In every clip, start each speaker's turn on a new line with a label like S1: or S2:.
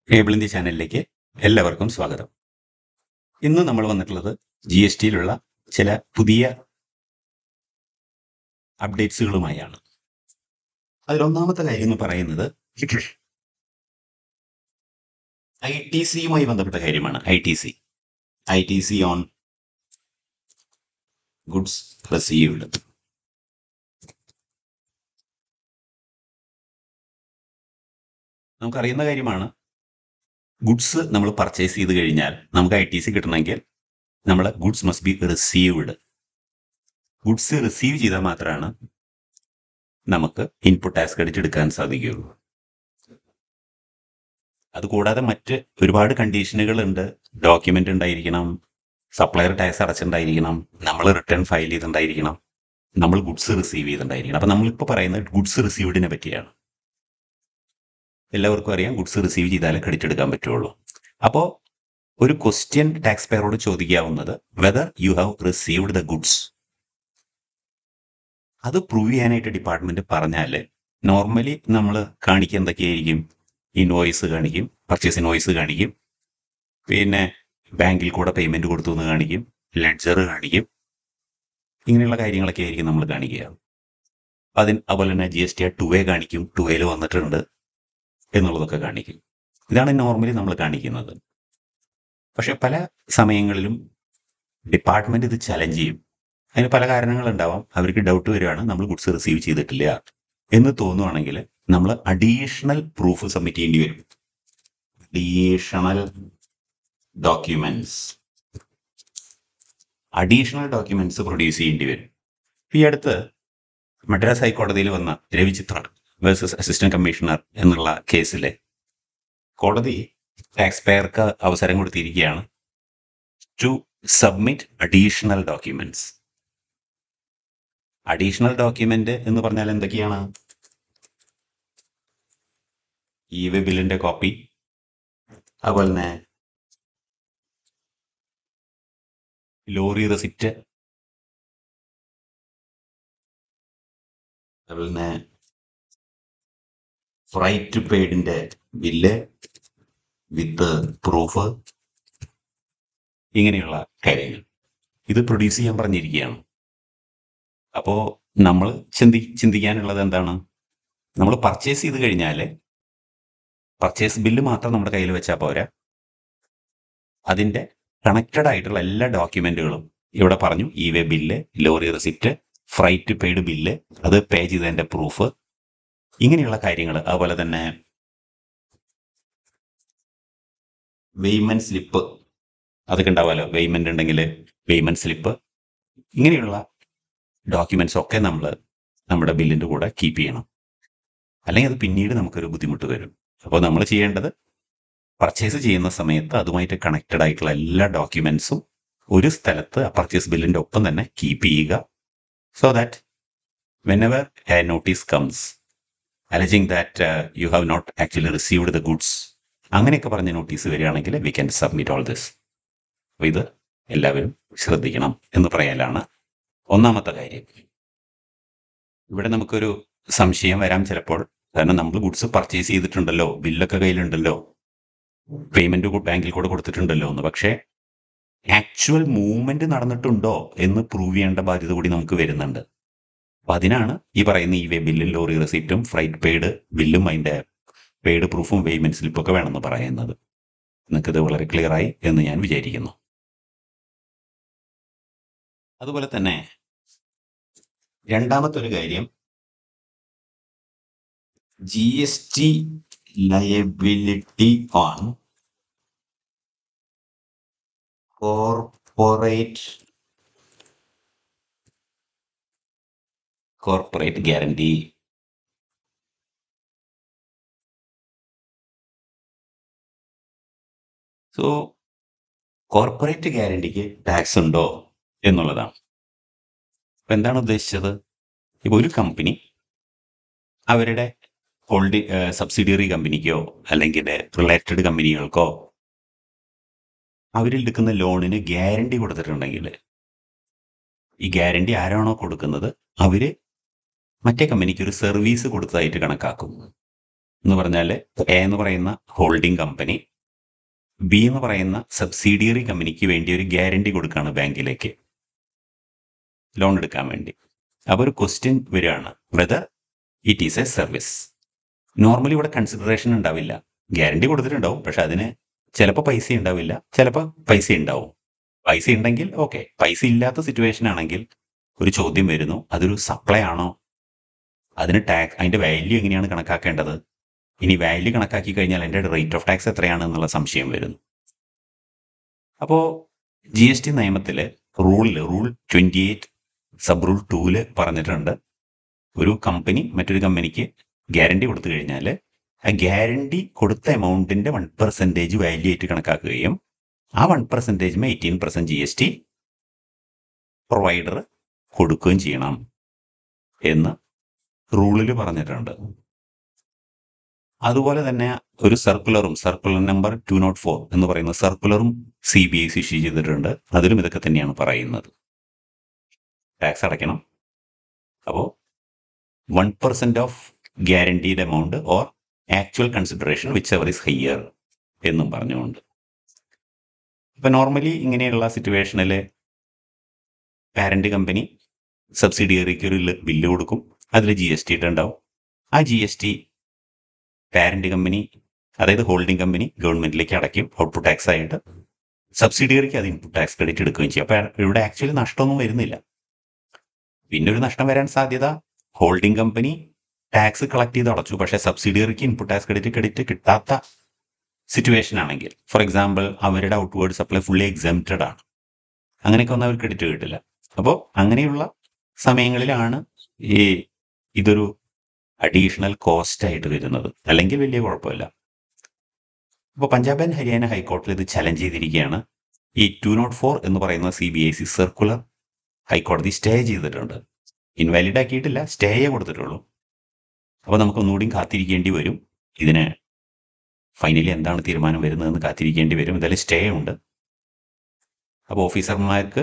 S1: Cable India ചാനലിലേക്ക് എല്ലാവർക്കും സ്വാഗതം. ഇന്ന് നമ്മൾ വന്നിട്ടുള്ളത് GSTയിലുള്ള ചില പുതിയ അപ്ഡേറ്റ്സുകളുമായാണ്. അതിലൊന്നാമത്തെ കാര്യം എന്ന് പറയുന്നത് ITCയുമായി ബന്ധപ്പെട്ട കാര്യമാണ്. ITC on goods received. നമുക്കറിയുന്ന കാര്യമാണ്, ഗുഡ്സ് നമ്മൾ പർച്ചേസ് ചെയ്ത് കഴിഞ്ഞാൽ നമുക്ക് ITC കിട്ടണമെങ്കിൽ നമ്മൾ goods must be received. Goods receive ചെയ്താൽ മാത്രമാണ് നമുക്ക് ഇൻപുട്ട് ടാക്സ് ക്രെഡിറ്റ് എടുക്കാൻ സാധിക്കുകയുള്ളൂ. അതുകൂടാതെ മറ്റ് ഒരുപാട് കണ്ടീഷനുകളുണ്ട്. ഡോക്യുമെന്റ് ഉണ്ടായിരിക്കണം, സപ്ലയർ ടാക്സ് അടച്ചിട്ടുണ്ടായിരിക്കണം, നമ്മൾ റിട്ടേൺ ഫയൽ ചെയ്തിട്ടുണ്ടായിരിക്കണം, നമ്മൾ ഗുഡ്സ് റിസീവ് ചെയ്തിട്ടുണ്ടായിരിക്കണം. അപ്പം നമ്മളിപ്പോൾ പറയുന്നത് ഗുഡ്സ് റിസീവ്ഡിനെ പറ്റിയാണ്. എല്ലാവർക്കും അറിയാം, ഗുഡ്സ് റിസീവ് ചെയ്താലേ ക്രെഡിറ്റ് എടുക്കാൻ പറ്റുള്ളൂ. അപ്പോൾ ഒരു ക്വസ്റ്റ്യൻ ടാക്സ് പെയറോട് ചോദിക്കാവുന്നത് whether you have received the goods. അത് പ്രൂവ് ചെയ്യാനായിട്ട് ഡിപ്പാർട്ട്മെന്റ് പറഞ്ഞാൽ നോർമലി നമ്മൾ കാണിക്കുക എന്തൊക്കെയായിരിക്കും? ഇൻവോയ്സ് കാണിക്കും, പർച്ചേസ് ഇൻവോയ്സ് കാണിക്കും, പിന്നെ ബാങ്കിൽ കൂടെ പേയ്മെന്റ് കൊടുത്തു എന്ന് കാണിക്കും, ലെഡ്ജർ കാണിക്കും. ഇങ്ങനെയുള്ള കാര്യങ്ങളൊക്കെ ആയിരിക്കും നമ്മൾ കാണിക്കുക. അതുപോലെ തന്നെ GST 2A കാണിക്കും, 2Aയിൽ വന്നിട്ടുണ്ട് എന്നുള്ളതൊക്കെ കാണിക്കും. ഇതാണ് നോർമലി നമ്മൾ കാണിക്കുന്നത്. പക്ഷെ പല സമയങ്ങളിലും ഡിപ്പാർട്ട്മെന്റ് ഇത് ചലഞ്ച് ചെയ്യും. അതിന് പല കാരണങ്ങളുണ്ടാവാം. അവർക്ക് ഡൗട്ട് വരികയാണ്, നമ്മൾ ഗുഡ്സ് റിസീവ് ചെയ്തിട്ടില്ല എന്ന് തോന്നുവാണെങ്കിൽ നമ്മൾ അഡീഷണൽ പ്രൂഫ് സബ്മിറ്റ് ചെയ്യേണ്ടി വരും. അഡീഷണൽ ഡോക്യുമെന്റ്സ് പ്രൊഡ്യൂസ് ചെയ്യേണ്ടി വരും. ഈ അടുത്ത് മദ്രാസ് ഹൈക്കോടതിയിൽ വന്ന രവിചിത്ര വേഴ്സസ് അസിസ്റ്റന്റ് കമ്മീഷണർ എന്നുള്ള കേസിലെ കോടതി ടാക്സ് പെയർക്ക് അവസരം കൊടുത്തിരിക്കുകയാണ് to submit additional documents. Additional document എന്ന് പറഞ്ഞാൽ എന്തൊക്കെയാണ്? ഇ-വേ ബില്ലിന്റെ കോപ്പി, അതുപോലെ തന്നെ ലോറി റെസിപ്റ്റ്, അതുപോലെ തന്നെ ഫ്രൈറ്റ് പെയ്ഡിന്റെ ബില്ല് വിത്ത് പ്രൂഫ്, ഇങ്ങനെയുള്ള കാര്യങ്ങൾ ഇത് പ്രൊഡ്യൂസ് ചെയ്യാൻ പറഞ്ഞിരിക്കുകയാണ്. അപ്പോൾ നമ്മൾ ചിന്തിക്കാനുള്ളത് എന്താണ്? നമ്മൾ പർച്ചേസ് ചെയ്ത് കഴിഞ്ഞാൽ പർച്ചേസ് ബില്ല് മാത്രം നമ്മുടെ കയ്യിൽ വെച്ചാൽ പോരാ, അതിൻ്റെ കണക്റ്റഡ് ആയിട്ടുള്ള എല്ലാ ഡോക്യുമെന്റുകളും ഇവിടെ പറഞ്ഞു. E-way bill, lorry receipt, freight paid bill, അത് പേ ചെയ്തതിൻ്റെ പ്രൂഫ്, ഇങ്ങനെയുള്ള കാര്യങ്ങൾ. അതുപോലെ തന്നെ വെയ്മെന്റ് സ്ലിപ്പ്, അതൊക്കെ ഉണ്ടാവുമല്ലോ. വെയ്മെന്റ് ഉണ്ടെങ്കിൽ വെയ്മെന്റ് സ്ലിപ്പ്, ഇങ്ങനെയുള്ള ഡോക്യുമെന്റ്സ് ഒക്കെ നമ്മൾ നമ്മുടെ ബില്ലിൻ്റെ കൂടെ കീപ്പ് ചെയ്യണം. അല്ലെങ്കിൽ അത് പിന്നീട് നമുക്കൊരു ബുദ്ധിമുട്ട് വരും. അപ്പോൾ നമ്മൾ ചെയ്യേണ്ടത്, പർച്ചേസ് ചെയ്യുന്ന സമയത്ത് അതുമായിട്ട് കണക്റ്റഡ് ആയിട്ടുള്ള എല്ലാ ഡോക്യുമെന്റ്സും ഒരു സ്ഥലത്ത് പർച്ചേസ് ബില്ലിൻ്റെ ഒപ്പം തന്നെ കീപ്പ് ചെയ്യുക. So that whenever a notice comes alleging that you have not actually received the goods, അങ്ങനെയൊക്കെ പറഞ്ഞ നോട്ടീസ് വരികയാണെങ്കിൽ we can submit all this. അപ്പോൾ ഇത് എല്ലാവരും ശ്രദ്ധിക്കണം എന്ന് പറയാനാണ് ഒന്നാമത്തെ കാര്യം. ഇവിടെ നമുക്കൊരു സംശയം വരാം ചിലപ്പോൾ. കാരണം നമ്മൾ ഗുഡ്സ് പർച്ചേസ് ചെയ്തിട്ടുണ്ടല്ലോ, ബില്ലൊക്കെ കയ്യിലുണ്ടല്ലോ, പേയ്മെന്റ് ബാങ്കിൽ കൂടെ കൊടുത്തിട്ടുണ്ടല്ലോ എന്ന്. പക്ഷേ ആക്ച്വൽ മൂവ്മെന്റ് നടന്നിട്ടുണ്ടോ എന്ന് പ്രൂവ് ചെയ്യേണ്ട ബാധ്യത കൂടി നമുക്ക് വരുന്നുണ്ട്. അപ്പം അതിനാണ് ഈ പറയുന്ന ഇ-വേ ബില്ലും ലോറി റെസിപ്റ്റും ഫ്രൈറ്റ് പെയ്ഡ് ബില്ലും അതിൻ്റെ പെയ്ഡ് പ്രൂഫും പേയ്മെന്റ് സ്ലിപ്പൊക്കെ വേണമെന്ന് പറയുന്നത്. നിങ്ങൾക്കിത് വളരെ ക്ലിയർ ആയി എന്ന് ഞാൻ വിചാരിക്കുന്നു. അതുപോലെ തന്നെ രണ്ടാമത്തെ ഒരു കാര്യം, GST liability on corporate guarantee. So corporate ഗ്യാരണ്ടിക്ക് ടാക്സ് ഉണ്ടോ എന്നുള്ളതാണ്. അപ്പം എന്താണ് ഉദ്ദേശിച്ചത്? ഇപ്പോൾ ഒരു കമ്പനി അവരുടെ സബ്സിഡിയറി കമ്പനിക്കോ അല്ലെങ്കിൽ റിലേറ്റഡ് കമ്പനികൾക്കോ അവരെടുക്കുന്ന ലോണിന് ഗ്യാരണ്ടി കൊടുത്തിട്ടുണ്ടെങ്കിൽ, ഈ ഗ്യാരണ്ടി ആരാണോ കൊടുക്കുന്നത് അവർ മറ്റേ കമ്പനിക്ക് ഒരു സർവീസ് കൊടുത്തതായിട്ട് കണക്കാക്കും. എന്ന് പറഞ്ഞാൽ എ എന്ന് പറയുന്ന ഹോൾഡിംഗ് കമ്പനി ബി എന്ന് പറയുന്ന സബ്സിഡിയറി കമ്പനിക്ക് വേണ്ടി ഒരു ഗ്യാരണ്ടി കൊടുക്കുകയാണ് ബാങ്കിലേക്ക് ലോൺ എടുക്കാൻ വേണ്ടി. അപ്പോൾ ഒരു ക്വസ്റ്റ്യൻ വരികയാണ്, whether it is A service. Normally ഇവിടെ കൺസിഡറേഷൻ ഉണ്ടാവില്ല. ഗ്യാരണ്ടി കൊടുത്തിട്ടുണ്ടാവും, പക്ഷെ അതിന് ചിലപ്പോൾ പൈസ ഉണ്ടാവില്ല, ചിലപ്പോൾ പൈസ ഉണ്ടാവും. പൈസ ഉണ്ടെങ്കിൽ ഓക്കെ, പൈസ ഇല്ലാത്ത സിറ്റുവേഷൻ ആണെങ്കിൽ ഒരു ചോദ്യം വരുന്നു, അതൊരു സപ്ലൈ ആണോ, അതിന് ടാക്സ്, അതിൻ്റെ വാല്യൂ എങ്ങനെയാണ് കണക്കാക്കേണ്ടത്, ഇനി വാല്യൂ കണക്കാക്കി കഴിഞ്ഞാൽ അതിൻ്റെ റേറ്റ് ഓഫ് ടാക്സ് എത്രയാണ് എന്നുള്ള സംശയം വരുന്നു. അപ്പോൾ GST നിയമത്തിൽ റൂൾ 28 സബ് റൂൾ 2 പറഞ്ഞിട്ടുണ്ട്, ഒരു കമ്പനി മറ്റൊരു കമ്പനിക്ക് ഗ്യാരണ്ടി കൊടുത്തു കഴിഞ്ഞാൽ ആ ഗ്യാരണ്ടി കൊടുത്ത എമൗണ്ടിൻ്റെ 1% വാല്യൂ ആയിട്ട് കണക്കാക്കുകയും ആ 1% 18% GST പ്രൊവൈഡർ കൊടുക്കുകയും ചെയ്യണം എന്ന് റൂളിൽ പറഞ്ഞിട്ടുണ്ട്. അതുപോലെ തന്നെ ഒരു സർക്കുലർ നമ്പർ 204 എന്ന് പറയുന്ന സർക്കുലറും CBIS ഇഷ്യൂ ചെയ്തിട്ടുണ്ട്. അതിലും ഇതൊക്കെ തന്നെയാണ് പറയുന്നത്. ടാക്സ് അടയ്ക്കണം. അപ്പോൾ 1% of guaranteed amount or actual consideration which ever is higher എന്നും പറഞ്ഞുകൊണ്ട്. ഇപ്പം നോർമലി ഇങ്ങനെയുള്ള സിറ്റുവേഷനിൽ പാരന്റ് കമ്പനി സബ്സിഡിയറിക്ക് ഒരു ബില്ല് കൊടുക്കും, അതിൽ GST ഇട്ടുണ്ടാവും. ആ GST പാരന്റ് കമ്പനി, അതായത് ഹോൾഡിംഗ് കമ്പനി, ഗവൺമെന്റിലേക്ക് അടയ്ക്കും ഔട്ട്പുട്ട് ടാക്സ് ആയിട്ട്. സബ്സിഡിയറിക്ക് അത് ഇൻപുട്ട് ടാക്സ് ക്രെഡിറ്റ് എടുക്കുകയും ചെയ്യും. അപ്പോൾ ഇവിടെ ആക്ച്വലി നഷ്ടമൊന്നും വരുന്നില്ല. പിന്നെ ഒരു നഷ്ടം വരാൻ സാധ്യത, ഹോൾഡിംഗ് കമ്പനി ടാക്സ് കളക്ട് ചെയ്ത് അടച്ചു, പക്ഷേ സബ്സിഡിയറിക്ക് ഇൻപുട്ട് ടാക്സ് ക്രെഡിറ്റ് കിട്ടാത്ത സിറ്റുവേഷൻ ആണെങ്കിൽ, ഫോർ എക്സാമ്പിൾ അവരുടെ ഔട്ട്വേർഡ് സപ്ലൈ ഫുള്ളി എക്സംപ്റ്റഡ് ആണ്, അങ്ങനെയൊക്കെ ഒന്നും അവർ ക്രെഡിറ്റ് കിട്ടില്ല. അപ്പോൾ അങ്ങനെയുള്ള സമയങ്ങളിലാണ് ഇതൊരു അഡീഷണൽ കോസ്റ്റ് ആയിട്ട് വരുന്നത്. അല്ലെങ്കിൽ വലിയ കുഴപ്പമില്ല. അപ്പോൾ പഞ്ചാബ് ആൻഡ് ഹരിയാന ഹൈക്കോടതിയിൽ ഇത് ചലഞ്ച് ചെയ്തിരിക്കുകയാണ്. ഈ 204 എന്ന് പറയുന്ന CBIS സർക്കുലർ ഹൈക്കോടതി സ്റ്റേ ചെയ്തിട്ടുണ്ട്. ഇൻവാലിഡ് ആക്കിയിട്ടില്ല, സ്റ്റേയേ കൊടുത്തിട്ടുള്ളൂ. അപ്പോൾ നമുക്ക് ഒന്നുകൂടി കാത്തിരിക്കേണ്ടി വരും. ഇതിന് ഫൈനലി എന്താണ് തീരുമാനം വരുന്നതെന്ന് കാത്തിരിക്കേണ്ടി വരും. എന്തായാലും സ്റ്റേ ഉണ്ട്. അപ്പോൾ ഓഫീസർമാർക്ക്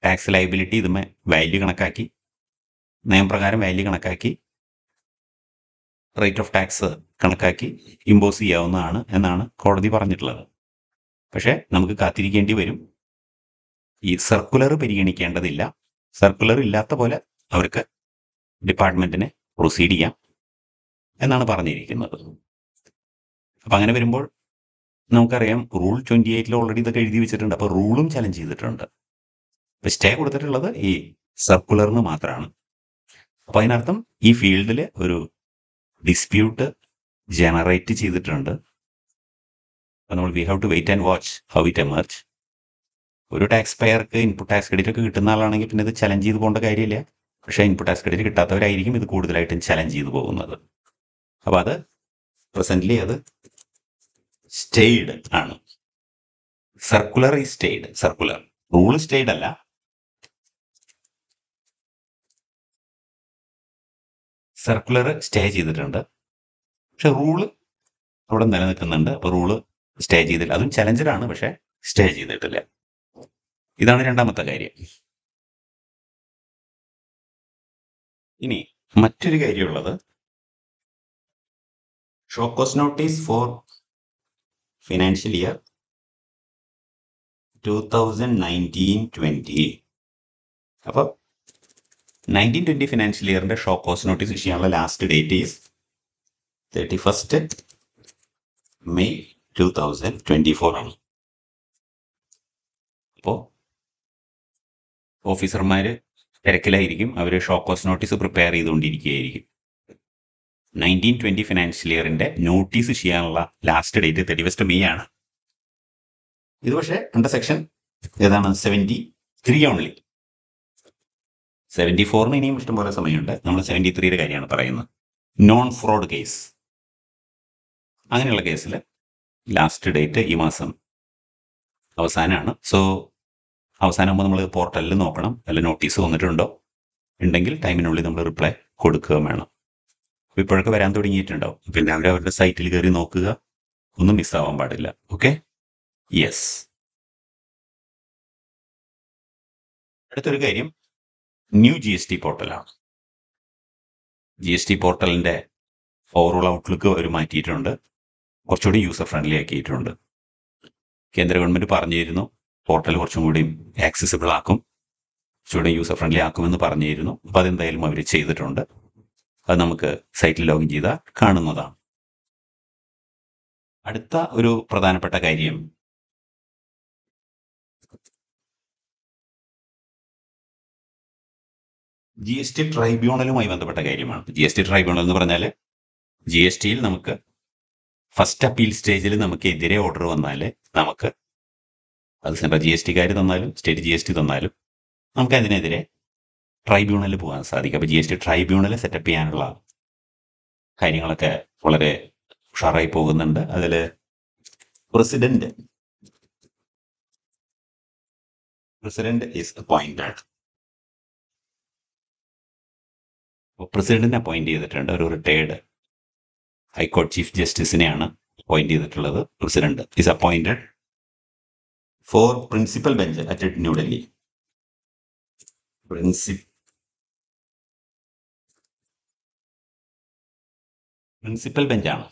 S1: ടാക്സ് ലയബിലിറ്റി ഇതുമേ വാല്യൂ കണക്കാക്കി, നിയമപ്രകാരം വാല്യൂ കണക്കാക്കി, റേറ്റ് ഓഫ് ടാക്സ് കണക്കാക്കി ഇമ്പോസ് ചെയ്യാവുന്നതാണ് എന്നാണ് കോടതി പറഞ്ഞിട്ടുള്ളത്. പക്ഷേ നമുക്ക് കാത്തിരിക്കേണ്ടി വരും. ഈ സർക്കുലർ പരിഗണിക്കേണ്ടതില്ല. സർക്കുലർ ഇല്ലാത്ത പോലെ അവർക്ക് ഡിപ്പാർട്ട്മെന്റിനെ പ്രൊസീഡ് ചെയ്യാം എന്നാണ് പറഞ്ഞിരിക്കുന്നത്. അപ്പം അങ്ങനെ വരുമ്പോൾ നമുക്കറിയാം റൂൾ 28 ഓൾറെഡി ഇതൊക്കെ എഴുതി വെച്ചിട്ടുണ്ട്. അപ്പോൾ റൂളും ചലഞ്ച് ചെയ്തിട്ടുണ്ട്. ഇപ്പം സ്റ്റേ കൊടുത്തിട്ടുള്ളത് ഈ സർക്കുലറിന് മാത്രമാണ്. അപ്പോൾ അതിനർത്ഥം ഈ ഫീൽഡിൽ ഒരു ഡിസ്പ്യൂട്ട് ജനറേറ്റ് ചെയ്തിട്ടുണ്ട്. അപ്പോൾ നമ്മൾ we have to wait and watch how it emerge. ഒരു ടാക്സ് പെയർക്ക് ഇൻപുട്ട് ടാക്സ് ക്രെഡിറ്റ് ഒക്കെ കിട്ടുന്ന ആളാണെങ്കിൽ പിന്നെ ഇത് ചലഞ്ച് ചെയ്ത് പോകേണ്ട കാര്യമില്ല. പക്ഷേ ഇൻപുട്ട് ടാക്സ് ക്രെഡിറ്റ് കിട്ടാത്തവരായിരിക്കും ഇത് കൂടുതലായിട്ടും ചലഞ്ച് ചെയ്ത് പോകുന്നത്. അപ്പോൾ അത് പ്രസന്റ്ലി അത് സ്റ്റേയ്ഡ് ആണ്. സർക്കുലർ ഈ സ്റ്റേയ്ഡ്, സർക്കുലർ റൂൾ സ്റ്റേയ്ഡ് അല്ല. സർക്കുലർ സ്റ്റേ ചെയ്തിട്ടുണ്ട്, പക്ഷെ റൂള് അവിടെ നിലനിൽക്കുന്നുണ്ട്. അപ്പോൾ റൂള് സ്റ്റേ ചെയ്തില്ല, അതും ചലഞ്ചഡ് ആണ്, പക്ഷെ സ്റ്റേ ചെയ്തിട്ടില്ല. ഇതാണ് രണ്ടാമത്തെ കാര്യം. ഇനി മറ്റൊരു കാര്യമുള്ളത്, show cause notice for financial year 2019-20. അപ്പോൾ 19-20 ഫിനാൻഷ്യൽ ഇയറിന്റെ ഷോക്കോസ് നോട്ടീസ് ഇഷ്യൂ ചെയ്യാനുള്ള ലാസ്റ്റ് ഡേറ്റ് ഈസ് 31 മെയ് 2024 ആണ്. അപ്പോൾ ഓഫീസർമാർ തിരക്കിലായിരിക്കും, അവർ ഷോക്കോസ് നോട്ടീസ് പ്രിപ്പയർ ചെയ്തുകൊണ്ടിരിക്കുകയായിരിക്കും. 19-20 ഫിനാൻഷ്യൽ ഇയറിന്റെ നോട്ടീസ് ചെയ്യാനുള്ള ലാസ്റ്റ് ഡേറ്റ് 31 മെയ് ആണ്. ഇത് പക്ഷേ അണ്ടർ സെക്ഷൻ ഏതാണ് 73 ഓൺലി. 74 ഇനിയും ഇഷ്ടംപോലെ സമയമുണ്ട്. നമ്മൾ 73 കാര്യമാണ് പറയുന്നത്. നോൺ ഫ്രോഡ് കേസ്, അങ്ങനെയുള്ള കേസിൽ ലാസ്റ്റ് ഡേറ്റ് ഈ മാസം അവസാനമാണ്. സോ അവസാനമാകുമ്പോൾ നമ്മൾ പോർട്ടലിൽ നോക്കണം, അല്ല നോട്ടീസ് വന്നിട്ടുണ്ടോ, ഉണ്ടെങ്കിൽ ടൈമിനുള്ളിൽ നമ്മൾ റിപ്ലൈ കൊടുക്കുക വേണം. അപ്പോൾ ഇപ്പോഴൊക്കെ വരാൻ തുടങ്ങിയിട്ടുണ്ടാവും. അപ്പോൾ എല്ലാവരും അവരുടെ സൈറ്റിൽ കയറി നോക്കുക, ഒന്നും മിസ്സാവാൻ പാടില്ല. Okay, yes. അടുത്തൊരു കാര്യം ന്യൂ GST പോർട്ടലാണ്. GST പോർട്ടലിൻ്റെ ഓവറോൾ ഔട്ട്ലുക്ക് അവർ മാറ്റിയിട്ടുണ്ട്, കുറച്ചുകൂടി യൂസർ ഫ്രണ്ട്ലി ആക്കിയിട്ടുണ്ട്. കേന്ദ്ര ഗവൺമെന്റ് പറഞ്ഞിരുന്നു പോർട്ടൽ കുറച്ചും കൂടി ആക്സസിബിൾ ആക്കും, കുറച്ചുകൂടി യൂസർ ഫ്രണ്ട്ലി ആക്കുമെന്ന് പറഞ്ഞിരുന്നു. അപ്പോൾ അതെന്തായാലും അവർ ചെയ്തിട്ടുണ്ട്. അത് നമുക്ക് സൈറ്റിൽ ലോഗിൻ ചെയ്താൽ കാണുന്നതാണ്. അടുത്ത ഒരു പ്രധാനപ്പെട്ട കാര്യം GST ട്രൈബ്യൂണലുമായി ബന്ധപ്പെട്ട കാര്യമാണ്. GST ട്രൈബ്യൂണൽ എന്ന് പറഞ്ഞാൽ GSTയിൽ നമുക്ക് ഫസ്റ്റ് അപ്പീൽ സ്റ്റേജിൽ നമുക്ക് എതിരെ ഓർഡർ വന്നാൽ നമുക്ക് അത് സെൻട്രൽ GSTക്കാർ തന്നാലും സ്റ്റേറ്റ് GST തന്നാലും നമുക്ക് അതിനെതിരെ ട്രൈബ്യൂണലിൽ പോകാൻ സാധിക്കും. അപ്പോൾ GST ട്രൈബ്യൂണൽ സെറ്റപ്പ് ചെയ്യാനുള്ള കാര്യങ്ങളൊക്കെ വളരെ ഉഷാറായി പോകുന്നുണ്ട്. അതിൽ പ്രസിഡന്റ് ഈസ് അപ്പോയിന്റഡ്. പ്രസിഡന്റിനെ അപ്പോയിന്റ് ചെയ്തിട്ടുണ്ട്. ഒരു റിട്ടയർഡ് ഹൈക്കോടതി ചീഫ് ജസ്റ്റിസിനെയാണ് അപ്പോയിന്റ് ചെയ്തിട്ടുള്ളത്. President is appointed four principal bench at New Delhi. Principal ബെഞ്ചാണ്,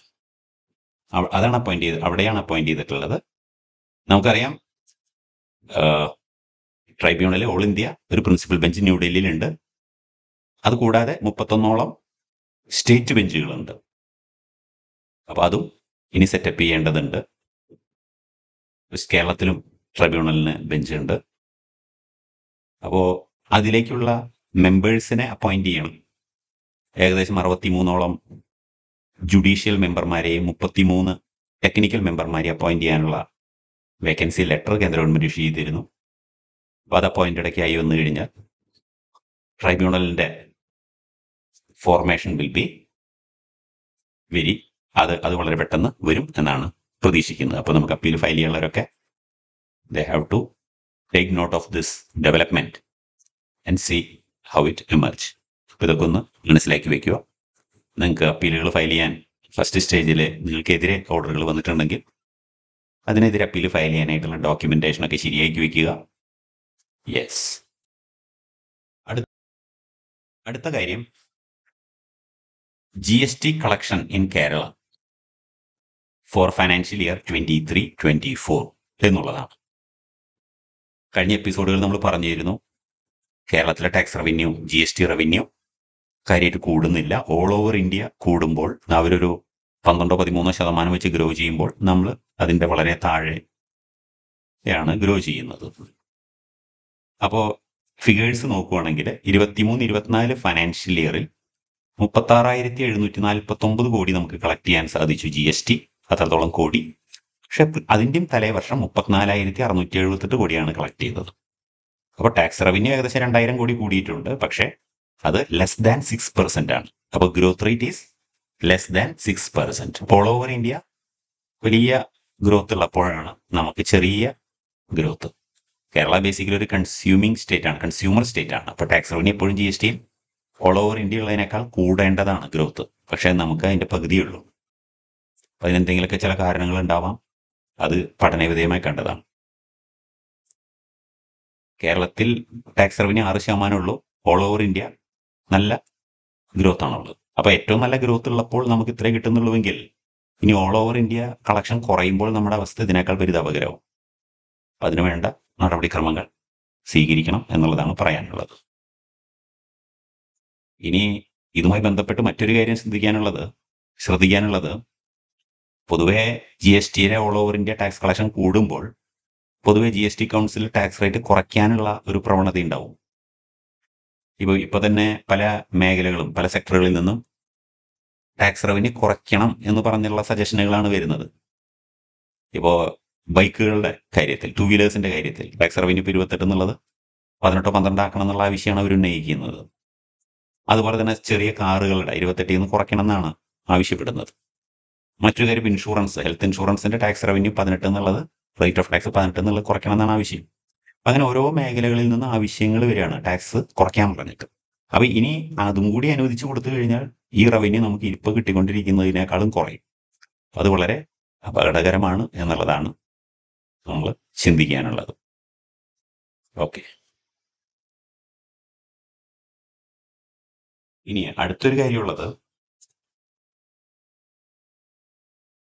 S1: അതാണ് അപ്പോയിന്റ് ചെയ്ത്, അവിടെയാണ് അപ്പോയിന്റ് ചെയ്തിട്ടുള്ളത്. നമുക്കറിയാം ട്രൈബ്യൂണൽ ഓൾ ഇന്ത്യ ഒരു പ്രിൻസിപ്പൽ ബെഞ്ച് ന്യൂഡൽഹിയിലുണ്ട്. അതുകൂടാതെ 31ഓളം സ്റ്റേറ്റ് ബെഞ്ചുകളുണ്ട്. അപ്പോൾ അതും ഇനി സെറ്റപ്പ് ചെയ്യേണ്ടതുണ്ട്. കേരളത്തിലും ട്രൈബ്യൂണലിന് ബെഞ്ചുണ്ട്. അപ്പോൾ അതിലേക്കുള്ള മെമ്പേഴ്സിനെ അപ്പോയിന്റ് ചെയ്യണം. ഏകദേശം 63ഓളം ജുഡീഷ്യൽ മെമ്പർമാരെയും 33 ടെക്നിക്കൽ മെമ്പർമാരെയും അപ്പോയിന്റ് ചെയ്യാനുള്ള വേക്കൻസി ലെറ്റർ കേന്ദ്ര ഗവൺമെന്റ് ഇഷ്യൂ ചെയ്തിരുന്നു. അപ്പോൾ അത് അപ്പോയിന്റഡ് ആയി വന്നു കഴിഞ്ഞാൽ ട്രൈബ്യൂണലിന്റെ ഫോർമേഷൻ വിൽ ബി അത് വളരെ പെട്ടെന്ന് വരും എന്നാണ് പ്രതീക്ഷിക്കുന്നത്. അപ്പോൾ നമുക്ക് അപ്പീൽ ഫയൽ ചെയ്യാനുള്ളവരൊക്കെ they have to take note of this development and see how it emerge. അപ്പോൾ ഇതൊക്കെ ഒന്ന് മനസ്സിലാക്കി വെക്കുക. നിങ്ങൾക്ക് അപ്പീലുകൾ ഫയൽ ചെയ്യാൻ ഫസ്റ്റ് സ്റ്റേജിൽ നിങ്ങൾക്കെതിരെ ഓർഡറുകൾ വന്നിട്ടുണ്ടെങ്കിൽ അതിനെതിരെ അപ്പീൽ ഫയൽ ചെയ്യാനായിട്ടുള്ള ഡോക്യുമെന്റേഷനൊക്കെ ശരിയാക്കി വെക്കുക. യെസ്. അടുത്ത കാര്യം GST collection in Kerala for financial year 23-24 എന്നുള്ളതാണ്. കഴിഞ്ഞ എപ്പിസോഡുകൾ നമ്മൾ പറഞ്ഞിരുന്നു കേരളത്തിലെ ടാക്സ് റവന്യൂ, GST റവന്യൂ കാര്യമായിട്ട് കൂടുന്നില്ല. ഓൾ ഓവർ ഇന്ത്യ കൂടുമ്പോൾ അവരൊരു 12-13% വെച്ച് ഗ്രോ ചെയ്യുമ്പോൾ നമ്മൾ അതിൻ്റെ വളരെ താഴെയാണ് ഗ്രോ ചെയ്യുന്നത്. അപ്പോൾ ഫിഗേഴ്സ് നോക്കുവാണെങ്കിൽ 23-24 ഫൈനാൻഷ്യൽ ഇയറിൽ 36,749 കോടി നമുക്ക് കളക്ട് ചെയ്യാൻ സാധിച്ചു. GST അത്രത്തോളം കോടി. പക്ഷെ അതിൻ്റെയും തലേ വർഷം 34,678 കോടിയാണ് കളക്ട് ചെയ്തത്. അപ്പോൾ ടാക്സ് റവന്യൂ ഏകദേശം 2,000 കോടി കൂടിയിട്ടുണ്ട്. പക്ഷേ അത് ലെസ് ദാൻ 6% ആണ്. അപ്പോൾ growth rate is less than 6%. All over India വലിയ ഗ്രോത്ത് ഉള്ളപ്പോഴാണ് നമുക്ക് ചെറിയ ഗ്രോത്ത്. കേരള ബേസിക്കലി ഒരു കൺസ്യൂമർ സ്റ്റേറ്റ് ആണ്. അപ്പോൾ ടാക്സ് റവന്യൂ എപ്പോഴും GSTയിൽ ഓൾ ഓവർ ഇന്ത്യ ഉള്ളതിനേക്കാൾ കൂടേണ്ടതാണ് ഗ്രോത്ത്. പക്ഷേ നമുക്ക് അതിൻ്റെ പകുതിയുള്ളൂ. അപ്പോൾ അതിനെന്തെങ്കിലുമൊക്കെ ചില കാരണങ്ങൾ ഉണ്ടാവാം. അത് പഠനവിധേയമായി കണ്ടതാണ്. കേരളത്തിൽ ടാക്സ് റവന്യൂ 6% ഉള്ളൂ. ഓൾ ഓവർ ഇന്ത്യ നല്ല ഗ്രോത്ത് ആണുള്ളത്. അപ്പോൾ ഏറ്റവും നല്ല ഗ്രോത്ത് ഉള്ളപ്പോൾ നമുക്ക് ഇത്രേ കിട്ടുന്നുള്ളൂവെങ്കിൽ ഇനി ഓൾ ഓവർ ഇന്ത്യ കളക്ഷൻ കുറയുമ്പോൾ നമ്മുടെ അവസ്ഥ ഇതിനേക്കാൾ പരിതാപകരവും. അതിനു വേണ്ട നടപടിക്രമങ്ങൾ സ്വീകരിക്കണം എന്നുള്ളതാണ് പറയാനുള്ളത്. ഇനി ഇതുമായി ബന്ധപ്പെട്ട് മറ്റൊരു കാര്യം ശ്രദ്ധിക്കാനുള്ളത് പൊതുവെ GSTയിലെ all over India tax collection കൂടുമ്പോൾ പൊതുവെ GST കൗൺസിൽ ടാക്സ് റേറ്റ് കുറയ്ക്കാനുള്ള ഒരു പ്രവണത ഉണ്ടാവും. ഇപ്പോൾ തന്നെ പല മേഖലകളും പല സെക്ടറുകളിൽ നിന്നും ടാക്സ് റവന്യൂ കുറയ്ക്കണം എന്ന് പറഞ്ഞുള്ള സജഷനുകളാണ് വരുന്നത്. ഇപ്പോൾ ബൈക്കുകളുടെ കാര്യത്തിൽ, 2 വീലേഴ്സിന്റെ കാര്യത്തിൽ ടാക്സ് റവന്യൂ 28 എന്നുള്ളത് 18-12 ആക്കണം എന്നുള്ള ആവശ്യമാണ് അവർ ഉന്നയിക്കുന്നത്. അതുപോലെ തന്നെ ചെറിയ കാറുകളുടെ 28 നിന്ന് കുറയ്ക്കണം എന്നാണ് ആവശ്യപ്പെടുന്നത്. മറ്റൊരു കാര്യം ഇൻഷുറൻസ്, ഹെൽത്ത് ഇൻഷുറൻസിന്റെ ടാക്സ് റവന്യൂ 18 എന്നുള്ളത്, റേറ്റ് ഓഫ് ടാക്സ് 18 എന്നുള്ളത് കുറയ്ക്കണം എന്നാണ് ആവശ്യം. അങ്ങനെ ഓരോ മേഖലകളിൽ നിന്ന് ആവശ്യങ്ങൾ വരികയാണ് ടാക്സ് കുറയ്ക്കാൻ പറഞ്ഞിട്ട്. അപ്പോൾ ഇനി അതും കൂടി അനുവദിച്ചു കൊടുത്തു കഴിഞ്ഞാൽ ഈ റവന്യൂ നമുക്ക് ഇപ്പോൾ കിട്ടിക്കൊണ്ടിരിക്കുന്നതിനേക്കാളും കുറയും. അത് വളരെ അപകടകരമാണ് എന്നുള്ളതാണ് നമ്മൾ ചിന്തിക്കാനുള്ളത്. ഓക്കെ. ഇനി അടുത്തൊരു കാര്യമുള്ളത്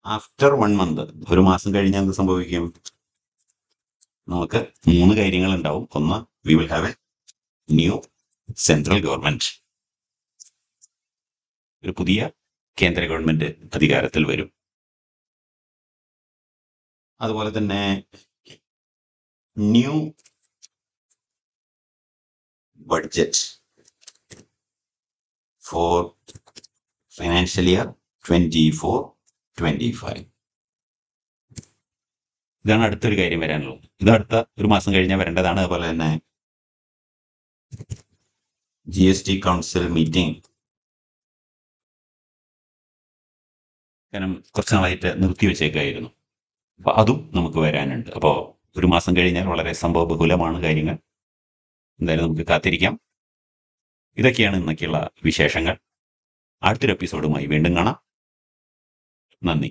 S1: ആഫ്റ്റർ 1 മന്ത്, ഒരു മാസം കഴിഞ്ഞാൽ എന്ത് സംഭവിക്കും? നമുക്ക് 3 കാര്യങ്ങൾ ഉണ്ടാവും. ഒന്ന്, we will have a new central government, ഒരു പുതിയ കേന്ദ്ര ഗവൺമെന്റ് അധികാരത്തിൽ വരും. അതുപോലെ തന്നെ new budget for financial year 24-25. ഇതാണ് അടുത്തൊരു കാര്യം വരാനുള്ളത്. ഇത് അടുത്ത ഒരു മാസം കഴിഞ്ഞാൽ വരേണ്ടതാണ്. അതുപോലെ തന്നെ GST കൗൺസിൽ മീറ്റിംഗ് കാരണം കുറച്ച് നാളായിട്ട് നിർത്തിവെച്ചേക്കായിരുന്നു. അപ്പോൾ അതും നമുക്ക് വരാനുണ്ട്. അപ്പോൾ ഒരു മാസം കഴിഞ്ഞാൽ വളരെ സംഭവബഹുലമാണ് കാര്യങ്ങൾ. എന്തായാലും നമുക്ക് കാത്തിരിക്കാം. ഇതൊക്കെയാണ് ഇന്നൊക്കെയുള്ള വിശേഷങ്ങൾ. അടുത്തൊരു എപ്പിസോഡുമായി വീണ്ടും കാണാം. നന്ദി.